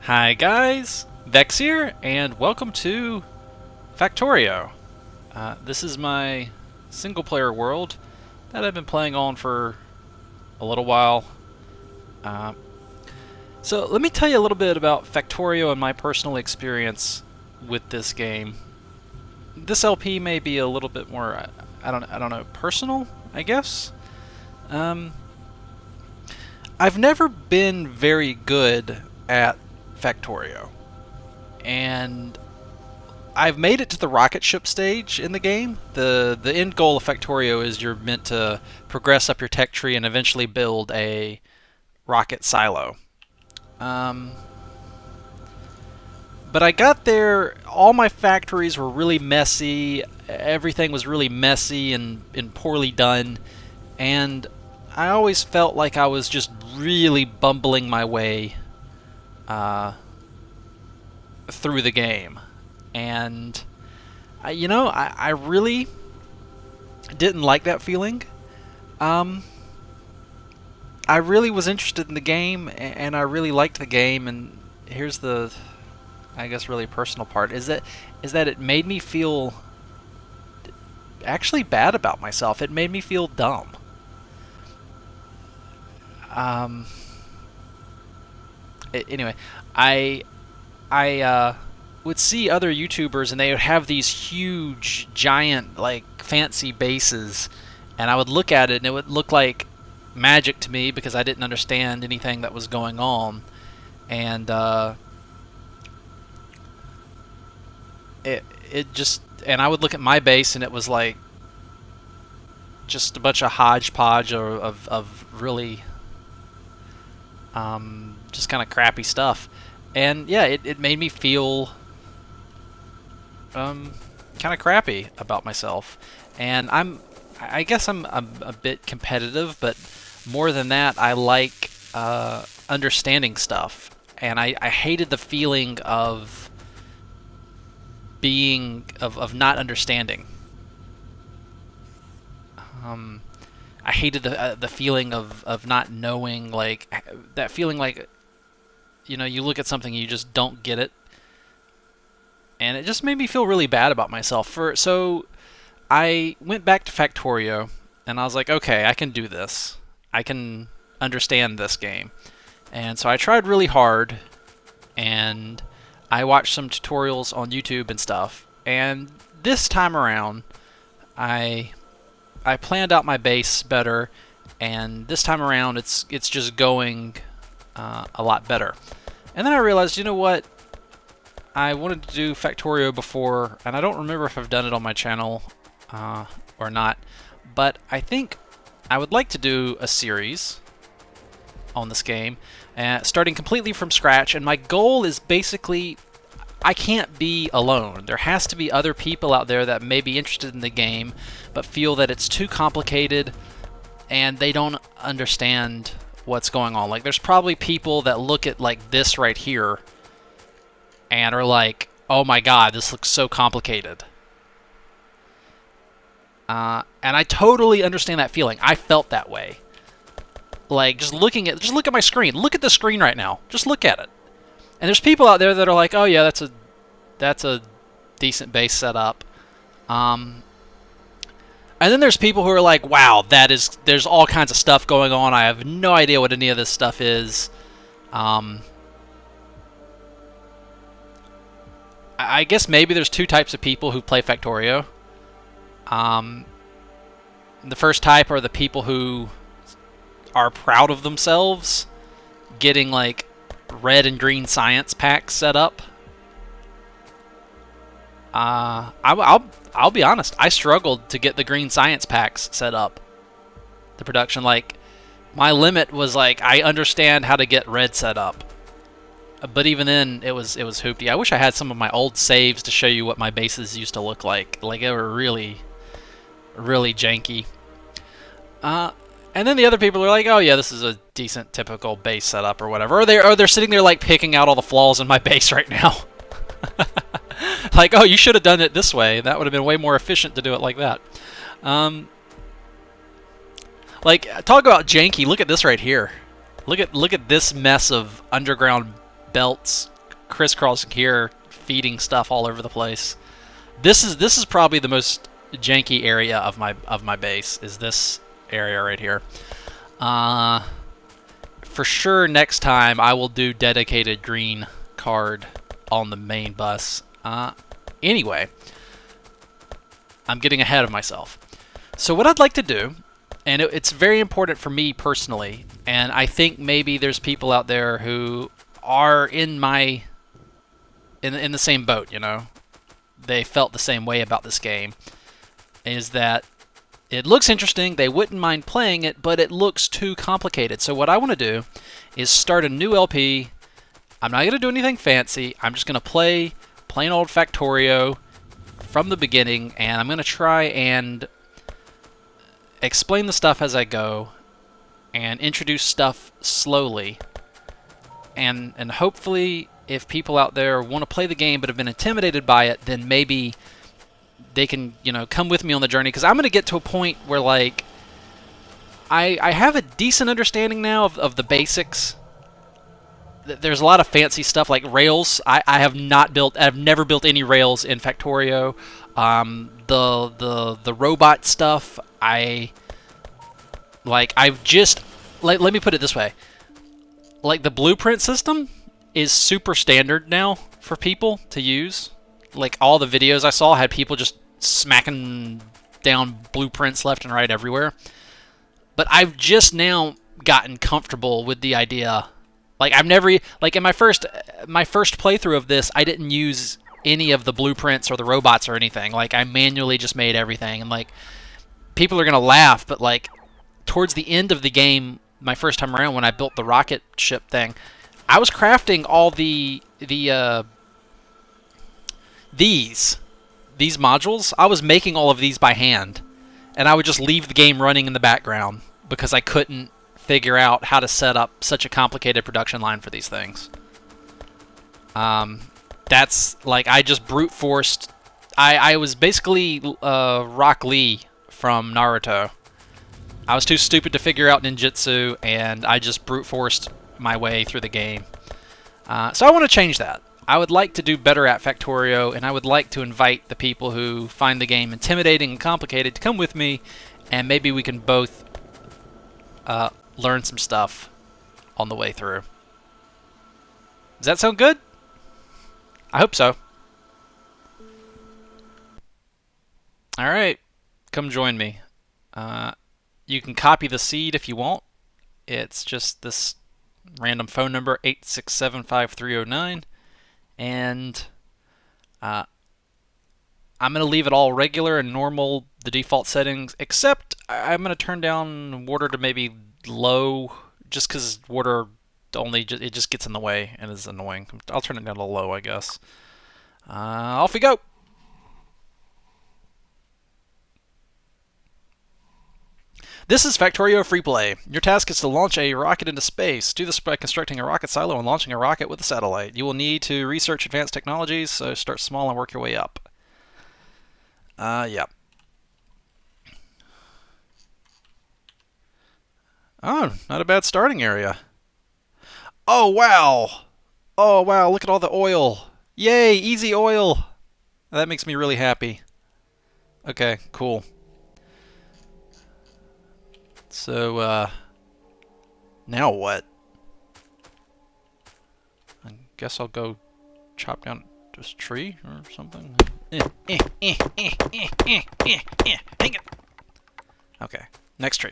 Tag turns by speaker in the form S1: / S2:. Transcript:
S1: Hi guys, Vechs here, and welcome to Factorio. This is my single-player world that I've been playing on for a little while. Uh, so let me tell you a little bit about Factorio and my personal experience with this game. This LP may be a little bit more, I don't know, personal, I guess. I've never been very good at Factorio, and I've made it to the rocket ship stage in the game. The end goal of Factorio is you're meant to progress up your tech tree and eventually build a rocket silo. But I got there, all my factories were really messy, everything was really messy and poorly done, and I always felt like I was just really bumbling my way through the game. And I really didn't like that feeling. I really was interested in the game, and I really liked the game. And here's the, I guess, really personal part is that it made me feel actually bad about myself. It made me feel dumb. Anyway, I would see other YouTubers, and they would have these huge, giant, like, fancy bases, and I would look at it, and it would look like magic to me because I didn't understand anything that was going on, and and I would look at my base, and it was like just a bunch of hodgepodge of really just kind of crappy stuff. And yeah, it made me feel kind of crappy about myself. And I guess I'm a bit competitive, but more than that, I like understanding stuff. And I hated the feeling of not understanding. I hated the feeling of not knowing, like that feeling like, you look at something and you just don't get it, and it just made me feel really bad about myself. So I went back to Factorio, and I was like, okay, I can do this. I can understand this game. And so I tried really hard, and I watched some tutorials on YouTube and stuff. And this time around, I planned out my base better, and this time around it's just going a lot better. And then I realized, you know what? I wanted to do Factorio before, and I don't remember if I've done it on my channel or not, but I think I would like to do a series on this game, starting completely from scratch. And my goal is basically, I can't be alone. There has to be other people out there that may be interested in the game, but feel that it's too complicated and they don't understand what's going on. Like, there's probably people that look at like this right here and are like, oh my god, this looks so complicated. And I totally understand that feeling. I felt that way. Like, just look at my screen. Look at the screen right now. Just look at it. And there's people out there that are like, oh yeah, that's a decent base setup. And then there's people who are like, wow, there's all kinds of stuff going on. I have no idea what any of this stuff is. I guess maybe there's two types of people who play Factorio. The first type are the people who are proud of themselves getting like red and green science packs set up. I'll be honest, I struggled to get the green science packs set up. The production, like, my limit was like, I understand how to get red set up. But even then, it was hoopty. I wish I had some of my old saves to show you what my bases used to look like. Like, they were really, really janky. And then the other people are like, oh yeah, this is a decent, typical base setup or whatever. Or they're sitting there like picking out all the flaws in my base right now. Like, oh, you should have done it this way. That would have been way more efficient to do it like that. Like, talk about janky. Look at this right here. Look at this mess of underground belts crisscrossing here, feeding stuff all over the place. This is probably the most janky area of my base, is this area right here. For sure next time I will do dedicated green card on the main bus. Anyway, I'm getting ahead of myself. So what I'd like to do, and it's very important for me personally, and I think maybe there's people out there who are in the same boat, you know. They felt the same way about this game, is that it looks interesting, they wouldn't mind playing it, but it looks too complicated. So what I want to do is start a new LP. I'm not going to do anything fancy. I'm just going to play plain old Factorio from the beginning, and I'm going to try and explain the stuff as I go and introduce stuff slowly. And hopefully, if people out there want to play the game but have been intimidated by it, then maybe they can, you know, come with me on the journey, because I'm going to get to a point where, like, I have a decent understanding now of the basics. There's a lot of fancy stuff like rails. I've never built any rails in Factorio. The robot stuff, let me put it this way. Like, the blueprint system is super standard now for people to use. Like, all the videos I saw had people just smacking down blueprints left and right everywhere. But I've just now gotten comfortable with the idea. Like, I've never, like, in my first playthrough of this, I didn't use any of the blueprints or the robots or anything. Like, I manually just made everything. And, like, people are gonna laugh, but, like, towards the end of the game, my first time around, when I built the rocket ship thing, I was crafting all these modules. I was making all of these by hand, and I would just leave the game running in the background because I couldn't figure out how to set up such a complicated production line for these things. That's, like, I just brute forced. I was basically Rock Lee from Naruto. I was too stupid to figure out ninjutsu, and I just brute forced my way through the game. So I want to change that. I would like to do better at Factorio, and I would like to invite the people who find the game intimidating and complicated to come with me, and maybe we can both learn some stuff on the way through. Does that sound good? I hope so. Alright, come join me. You can copy the seed if you want. It's just this random phone number, 8675309. And I'm going to leave it all regular and normal, the default settings, except I'm going to turn down water to maybe low, just because water it just gets in the way and is annoying. I'll turn it down to low, I guess. Off we go! This is Factorio Free Play. Your task is to launch a rocket into space. Do this by constructing a rocket silo and launching a rocket with a satellite. You will need to research advanced technologies, so start small and work your way up. Yeah. Oh, not a bad starting area. Oh, wow! Oh, wow, look at all the oil. Yay, easy oil! That makes me really happy. Okay, cool. So, now what? I guess I'll go chop down this tree or something. Hang it. Okay, next tree.